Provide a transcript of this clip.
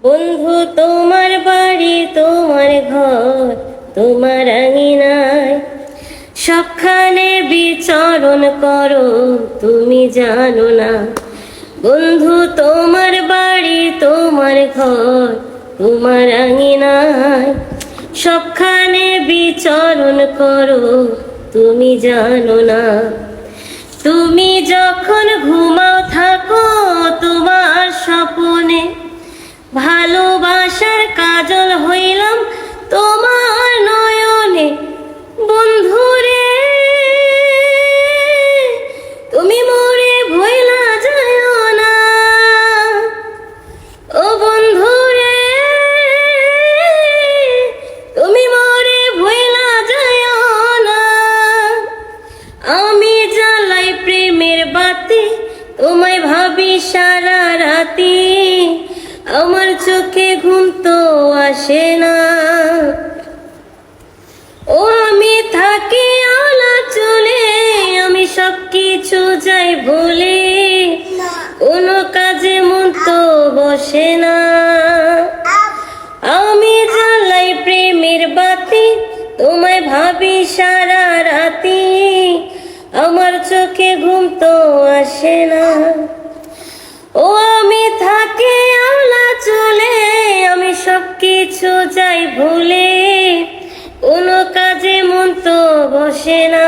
বন্ধু তোমার বাড়ি, তোমার ঘর, তোমার আঙিনায় সবখানে বিচরণ করো, তুমি জানো না। বন্ধু তোমার বাড়ি, তোমার ঘর, তোমার আঙিনায় সবখানে বিচরণ করো, তুমি জানো না। তুমি যখন ঘুমাও থাকো তোমার স্বপ্নে, ভালোবাসার কাজল হইলাম তোমার নয়নে। বন্ধুরে তুমি মোরে ভুইলা যাও না, ও বন্ধুরে তুমি মোরে ভুইলা যাও না। আমি জ্বালাই প্রেমের বাতি, তোমায় ভাবি সারা রাতি, আমার চোখে ঘুম তো আসে না। ও আমি থাকি আলা চলে, আমি সব কিছু যাই ভুলে, কোনো কাজে মন তো বসে না। আমি জ্বালাই প্রেমের বাতি, তোমায় ভাবি সারা রাতি, আমার চোখে ঘুম তো আসে না। ও আমি থাকি আলা চলে, আমি সব কিছু যাই ভুলে, কোনো কাজে মন তো বসে না।